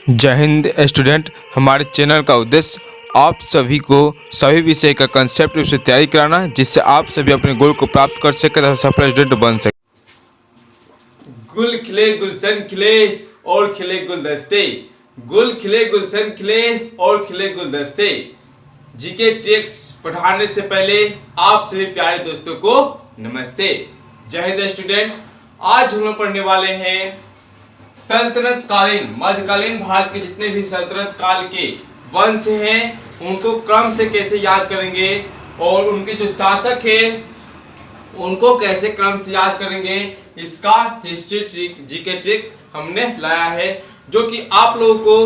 जय हिंद स्टूडेंट। हमारे चैनल का उद्देश्य आप सभी को सभी विषय का कंसेप्ट से तैयारी कराना है, जिससे आप सभी अपने गोल को प्राप्त कर सके तथा सफल स्टूडेंट बन सके। गुल खिले गुलशन खिले और खिले गुलदस्ते, गुल खिले गुलशन खिले और खिले गुलदस्ते। जीके ट्रिक्स पढ़ाने से पहले आप सभी प्यारे दोस्तों को नमस्ते। जय हिंद स्टूडेंट। आज हम लोग पढ़ने वाले हैं सल्तनत कालीन मध्यकालीन भारत के जितने भी सल्तनत काल के वंश हैं उनको क्रम से कैसे याद करेंगे और उनके जो शासक हैं उनको कैसे क्रम से याद करेंगे, इसका हिस्ट्री ट्रिक जीके ट्रिक हमने लाया है, जो कि आप लोगों को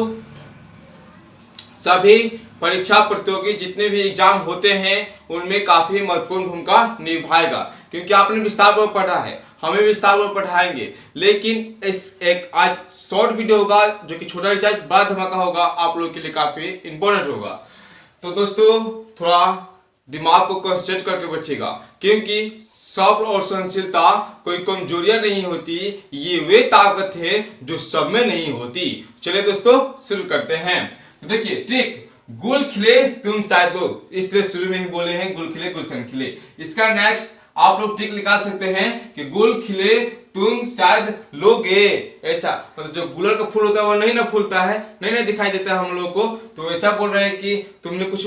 सभी परीक्षा प्रतियोगी जितने भी एग्जाम होते हैं उनमें काफी महत्वपूर्ण भूमिका निभाएगा, क्योंकि आपने विस्तार में पढ़ा है, हमें विस्तार में पढ़ाएंगे। लेकिन इस एक आज शॉर्ट वीडियो होगा जो कि छोटा रिचार्ज बड़ा धमाका होगा, आप लोगों के लिए काफी इंपॉर्टेंट होगा। तो दोस्तों थोड़ा दिमाग को कंसंट्रेट करके बैठिएगा, क्योंकि सब्र और सहनशीलता कोई कमजोरियां नहीं होती, ये वे ताकत है जो सब में नहीं होती। चलिए दोस्तों शुरू करते हैं। तो देखिए ट्रिक, गुल खिले तुम शायद लो, इसलिए शुरू में ही बोले हैं गुल खिले गुलशन खिले। इसका नेक्स्ट आप लोग ट्रिक निकाल सकते हैं कि गुल खिले तुम शायद लोगे, ऐसा मतलब जो गुलर का फूल होता है वो नहीं ना फूलता है, नहीं दिखाई देता है हम लोगों को, तो ऐसा बोल रहे हैं कि तुमने कुछ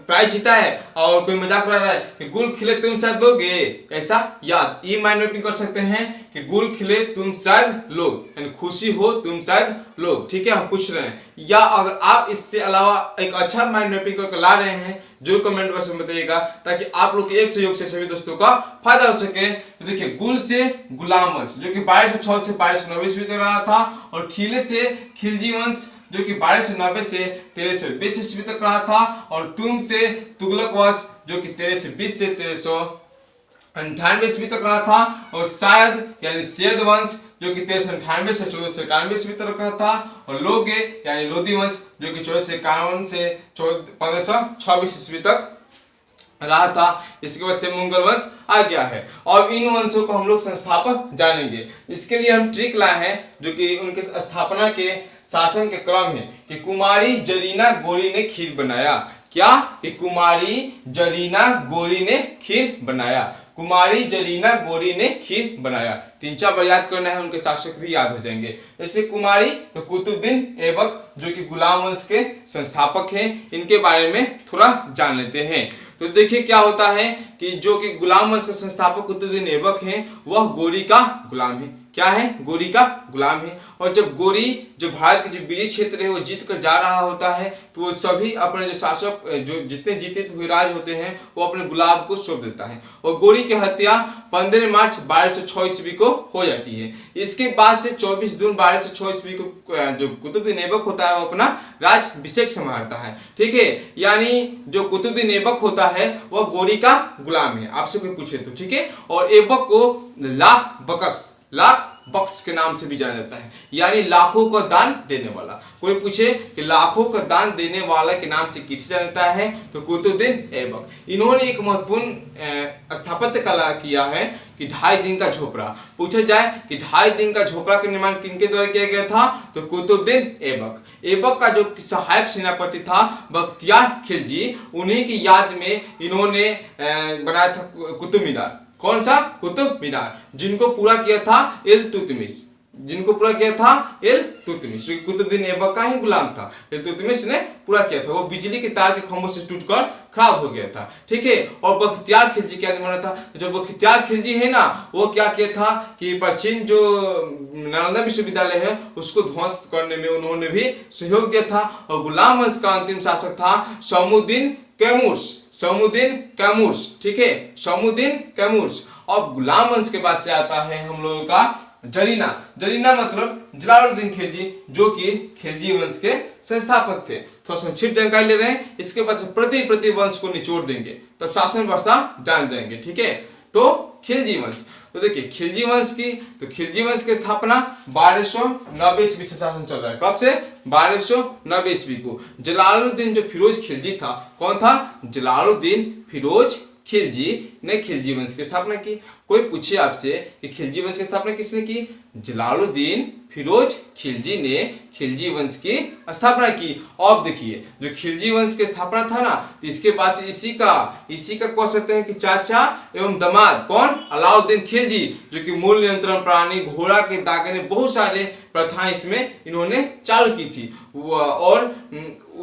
प्राइज जीता है और कोई मजाक उड़ा रहा है कि गुल खिले तुम शायद लोगे, ऐसा याद ये माइंड मैपिंग कर सकते हैं कि गुल खिले तुम शायद लोग, यानी खुशी हो तुम शायद लोग। ठीक है, हम पूछ रहे हैं, या अगर आप इससे अलावा एक अच्छा माइंड मैपिंग करके ला रहे हैं जो कमेंट बॉक्स में बताइएगा, ताकि आप लोग के एक सहयोग से सभी दोस्तों का फायदा हो सके। तो देखिए गुल से गुलाम वंश जो कि 1206 से 1290 ईस्वी तक रहा था, और खिले से खिलजी वंश जो कि 1290 से 1320 ईस्वी तक रहा था, और तुम से तुगलक वंश जो कि 1320 से 1398 ईस्वी तक रहा था, और शायद यानी सैयद वंश जो कि 1398 से 1491 ईस्वी तक रहा था, और लोगे यानी लोदी वंश जो कि 1451 से 1526 ईस्वी तक रहा था। इसके बाद से मुगल वंश आ गया है, और इन वंशों को हम लोग संस्थापक जानेंगे। इसके लिए हम ट्रिक लाए हैं जो कि उनके स्थापना के शासन के क्रम है कि कुमारी जरीना गोरी ने खीर बनाया। क्या कि कुमारी जरीना गोरी ने खीर बनाया, कुमारी जरीना गोरी ने खीर बनाया। 3-4 बार याद करना है, उनके शासक भी याद हो जाएंगे। जैसे कुमारी तो कुतुबुद्दीन ऐबक जो कि गुलाम वंश के संस्थापक हैं, इनके बारे में थोड़ा जान लेते हैं। तो देखिए क्या होता है कि जो कि गुलाम वंश के संस्थापक कुतुबुद्दीन ऐबक हैं वह गोरी का गुलाम है। क्या है? गोरी का गुलाम है। और जब गोरी जो भारत के जो विजय क्षेत्र है वो जीत कर जा रहा होता है, तो वो सभी अपने जो शासक जो जितने जीते हुए राज होते हैं वो अपने गुलाम को सौंप देता है, और गोरी की हत्या 15 मार्च 1206 ईस्वी को हो जाती है। इसके बाद से 24 जून 1206 ईस्वी को जो कुतुबुद्दीन ऐबक होता है वो अपना राज्याभिषेक संभालता है। ठीक है, यानी जो कुतुबुद्दीन ऐबक होता है वह गोरी का गुलाम है, आपसे कोई पूछे तो। ठीक है, और ऐबक को लाख बख्श के नाम से भी जाना जाता है, यानी लाखों का दान देने वाला। कोई पूछे कि लाखों का दान देने वाला के नाम से किसे जाना जाता है, तो कुतुबुद्दीन ऐबक। इन्होंने एक महत्वपूर्ण स्थापत्य कला किया है कि 2.5 दिन का झोपड़ा। पूछा जाए कि 2.5 दिन का झोपड़ा का निर्माण किनके द्वारा किया गया था, तो कुतुबुद्दीन ऐबक। ऐबक का जो सहायक सेनापति था बख्तियार खिलजी, उन्हीं की याद में इन्होंने बनाया था कुतुब मीनार। कौन सा? कुतुब मीनार, जिनको पूरा किया था इल्तुतमिश, जिनको पूरा किया था इल्तुतमिश, जो कुतुबुद्दीन ऐबक का ही गुलाम था। इल्तुतमिश ने पूरा किया था, वो बिजली के तार के खंभों से टूटकर खराब हो गया था। ठीक है, और बख्तियार खिलजी क्या बना था, तो जो बख्तियार खिलजी है ना वो क्या किया था कि प्राचीन जो नालंदा विश्वविद्यालय है उसको ध्वस्त करने में उन्होंने भी सहयोग दिया था। और गुलाम वंश का अंतिम शासक था शमुद्दीन कैमूर्स। ठीक है, शमुद्दीन कैमूर्स। और गुलाम वंश के बाद से आता है हम लोगों का जरीना मतलब जलालुद्दीन खिलजी, जो कि खिलजी वंश के संस्थापक थे। थोड़ा संक्षिप्त जानकारी ले रहे हैं, इसके बाद से प्रति वंश को निचोड़ देंगे तब शासन व्यवस्था जान जाएंगे। ठीक है, तो खिलजी वंश, तो देखिए खिलजी वंश की स्थापना 1290 ईस्वी से शासन चल रहा है। कब से? 1290 ईस्वी को। जलालुद्दीन जो फिरोज खिलजी था, कौन था? जलालुद्दीन फिरोज खिलजी ने खिलजी वंश की स्थापना की। कोई पूछे आपसे कि खिलजी वंश की स्थापना किसने की, जलालुद्दीन फिरोज खिलजी ने खिलजी वंश की स्थापना की। अब देखिए जो खिलजी वंश की स्थापना था ना, तो इसके पास इसी का कह सकते हैं कि चाचा एवं दामाद कौन, अलाउद्दीन खिलजी, जो कि मूल नियंत्रण प्राणी, घोड़ा के दागने, बहुत सारे प्रथाएं इसमें इन्होंने चालू की थी और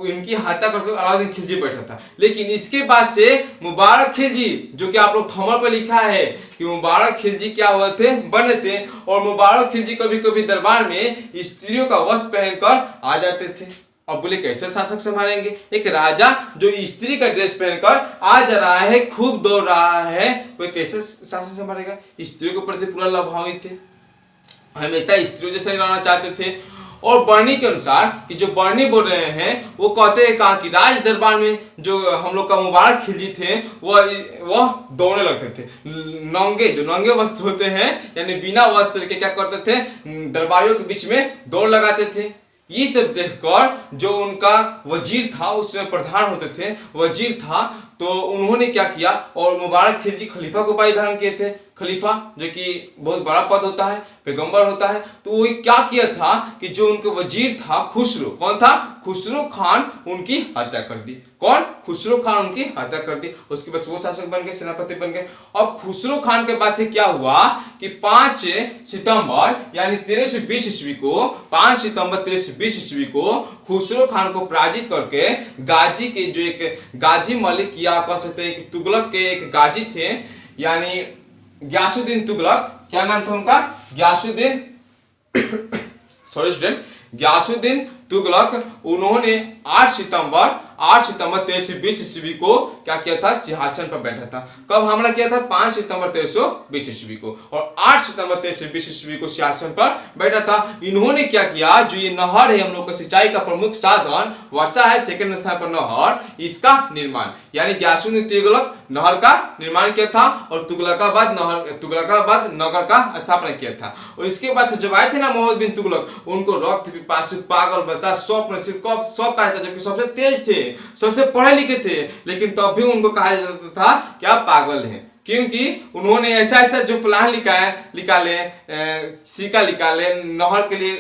इनकी हत्या करके अलाउद्दीन खिलजी बैठा था। लेकिन इसके बाद से मुबारक खिलजी, जो कि आप लोग थंबनेल पर लिखा है कि मुबारक खिलजी क्या हुए थे, बने थे। और मुबारक खिलजी कभी कभी दरबार में स्त्रियों का वस्त्र पहनकर आ जाते थे। अब बोले कैसे शासक संभालेंगे, एक राजा जो स्त्री का ड्रेस पहनकर आ जा रहा है, खूब दौड़ रहा है, कोई कैसे शासन संभालेगा। स्त्रियों के प्रति पूरा लाभान्वित थे, हमेशा स्त्रियों जैसे रहना चाहते थे। और बर्नी के अनुसार कि जो बर्नी बोल रहे हैं वो कहते हैं कहा कि राज दरबार में जो हम लोग का मुबारक खिलजी थे वह दौड़ने लगते थे, नंगे वस्त्र होते हैं, यानी बिना वस्त्र के क्या करते थे, दरबारियों के बीच में दौड़ लगाते थे। ये सब देखकर जो उनका वजीर था, उसमें प्रधान होते थे, वजीर था, तो उन्होंने क्या किया, और मुबारक खिलजी खलीफा को उपाधि धारण किए थे। खलीफा जो कि बहुत बड़ा पद होता है, पैगंबर होता है। तो वो क्या किया था कि जो उनके वजीर था खुसरो, कौन था, खुसरो खान, उनकी हत्या कर दी। कौन, खुसरो खान उनकी हत्या कर दी। उसके बाद वो शासक बन गए, सेनापति बन गए। अब खुसरो खान के बाद से क्या हुआ कि 5 सितंबर यानी 1320 ईस्वी को, 5 सितंबर 1320 ईस्वी को खुसरो खान को पराजित करके गाजी के जो एक गाजी मलिक या कह सकते हैं कि तुगलक के एक गाजी थे, यानी गयासुद्दीन तुगलक, क्या नाम था उनका, गयासुद्दीन सॉरी स्टूडेंट, गयासुद्दीन तुगलक, उन्होंने 8 सितंबर 1320 ईस्वी को क्या किया था, सिंहासन पर बैठा था। कब हमला किया था, 5 सितंबर 1320 ईस्वी को, और 8 सितंबर 1320 ईस्वी को सिंहासन पर बैठा था। इन्होंने क्या किया, जो ये नहर है हम लोग का सिंचाई का प्रमुख साधन, वर्षा है सेकंड स्थान पर नहर, इसका निर्माण यानी गयासुद्दीन तुगलक नहर का निर्माण किया था, और तुगलकाबाद नगर का स्थापना किया था। और इसके बाद से जब आए थे ना मोहम्मद बिन तुगलक, उनको रक्त पिपासु, पागल, बसा, स्वप्न, सब कहा था, जबकि सबसे तेज थे, सबसे पढ़े लिखे थे, लेकिन तब भी उनको कहा जाता था क्या, पागल हैं। क्योंकि उन्होंने ऐसा जो प्लान निकाले, नहर के लिए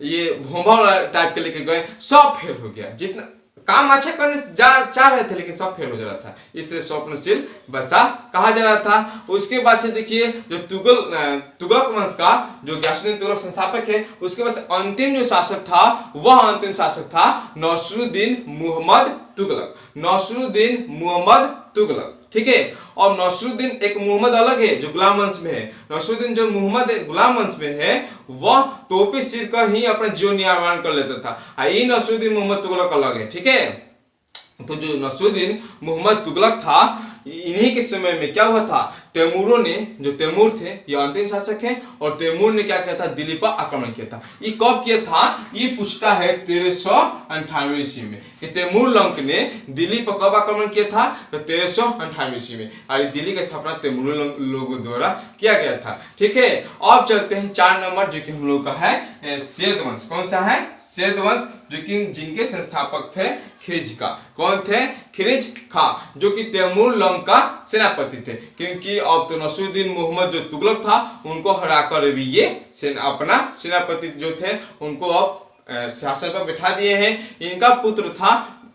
ये भोंभा टाइप के लेके गए, सब फेल हो गया। जितना काम अच्छा करने चाह रहे थे लेकिन सब फेल हो जा रहा था, इसलिए स्वप्नशील बसा कहा जा रहा था। उसके बाद से देखिए जो तुगलक वंश का जो गयासुद्दीन तुगलक संस्थापक है, उसके बाद से अंतिम जो शासक था, वह अंतिम शासक था नसरुद्दीन मुहम्मद तुगलक, नसरुद्दीन मुहम्मद तुगलक, ठीक है। और नसरुद्दीन एक मुहम्मद अलग है जो गुलाम वंश में है। नसरुद्दीन जो मुहम्मद गुलाम वंश में है, वह टोपी सिर कर ही अपना जीवन निर्माण कर लेता था। ये नसरुद्दीन मुहम्मद तुगलक अलग है, ठीक है। तो जो नसरुद्दीन मुहम्मद तुगलक था, इन्हीं के समय में क्या हुआ था, तैमूरों ने, जो तैमूर थे ये अंतिम शासक हैं, और तैमूर ने क्या किया था, दिल्ली पर आक्रमण किया था। ये कब किया था, ये पूछता है 1398 ईस्वी में कि तैमूर लंक ने दिल्ली पर कब आक्रमण किया था, तो 1398 ईस्वी में। और दिल्ली की स्थापना तैमूर लोगों द्वारा किया गया था, ठीक है। अब चलते हैं 4 नंबर, जो कि हम लोग का है सैद वंश। कौन सा है, सैद वंश, जो कि जिनके संस्थापक थे खिलजी का, कौन थे, खिलज खां, जो कि तैमूर लंक का सेनापति थे। क्योंकि अब तो नसरुद्दीन मुहम्मद जो तुगलक था, उनको हराकर भी ये अपना सेनापति जो थे उनको अब शासन पर बैठा दिए हैं। इनका पुत्र था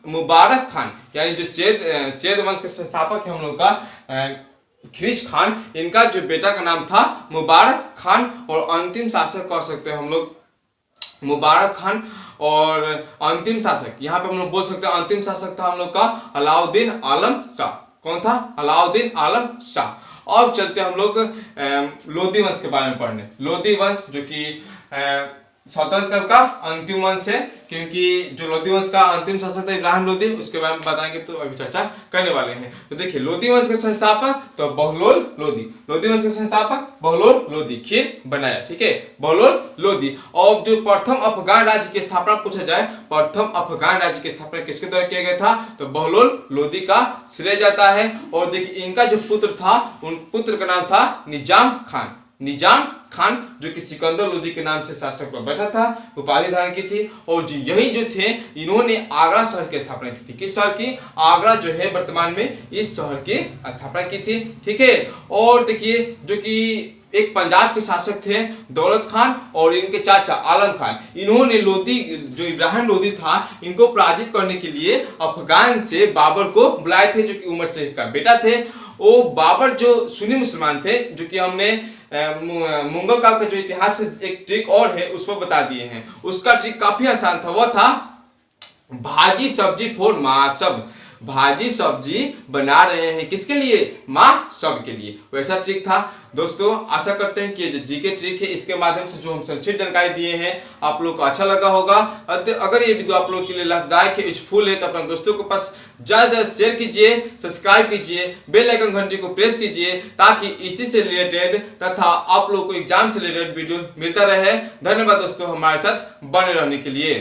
मुबारक खान, यानी जो सैद वंश के संस्थापक है हम लोग का खिलज खान, इनका जो बेटा का नाम था मुबारक खान, और अंतिम शासक कह सकते हैं हम लोग मुबारक खान। और अंतिम शासक यहाँ पे हम लोग बोल सकते हैं, अंतिम शासक था हम लोग का अलाउद्दीन आलम शाह। कौन था, अलाउद्दीन आलम शाह। अब चलते हैं हम लोग लोदी वंश के बारे में पढ़ने। लोदी वंश जो कि स्वतंत्र का अंतिम वंश है, क्योंकि जो लोदी वंश का अंतिम शासक था इब्राहिम लोदी, उसके बारे में बताएंगे, तो अभी चर्चा करने वाले हैं। तो देखिए लोदी वंश के संस्थापक तो बहलोल लोदी, लोदी वंश के संस्थापक बहलोल लोदी, खीर बनाया, ठीक है, बहलोल लोदी। और जो प्रथम अफगान राज्य की स्थापना पूछा जाए, प्रथम अफगान राज्य की स्थापना किसके द्वारा किया गया था, तो बहलोल लोदी का श्रेय जाता है। और देखिए इनका जो पुत्र था, उन पुत्र का नाम था निजाम खान, निजाम खान, जो कि सिकंदर लोदी के नाम से शासक पर बैठा था, उपाधि धारण की थी। और जो यही जो थे, इन्होंने आगरा शहर की स्थापना की थी। किस शहर की, आगरा जो है वर्तमान में इस शहर की स्थापना की थी, ठीक है। और देखिए जो कि एक पंजाब के शासक थे दौलत खान और इनके चाचा आलम खान। इन्होंने लोधी जो इब्राहिम लोधी था इनको पराजित करने के लिए अफगान से बाबर को बुलाए थे, जो कि उमर शेख का बेटा थे। वो बाबर जो सुन्नी मुसलमान थे, जो कि हमने मुगल काल का जो इतिहास एक ट्रिक और है उस पर बता दिए हैं। उसका ट्रिक काफी आसान था, वह था भाजी सब्जी फॉर माँ सब। भाजी सब्जी बना रहे हैं किसके लिए? माँ सब के लिए। वैसा ट्रिक था। दोस्तों आशा करते हैं कि ये जो जीके ट्रिक है इसके माध्यम से जो हम संक्षिप्त जानकारी दिए हैं आप लोग को अच्छा लगा होगा। अगर ये वीडियो आप लोग के लिए लाभदायक है, यूजफुल है, तो अपने दोस्तों के पास ज्यादा ज्यादा शेयर कीजिए, सब्सक्राइब कीजिए, बेल आइकन घंटी को प्रेस कीजिए ताकि इसी से रिलेटेड तथा आप लोग को एग्जाम से रिलेटेड वीडियो मिलता रहे। धन्यवाद दोस्तों हमारे साथ बने रहने के लिए।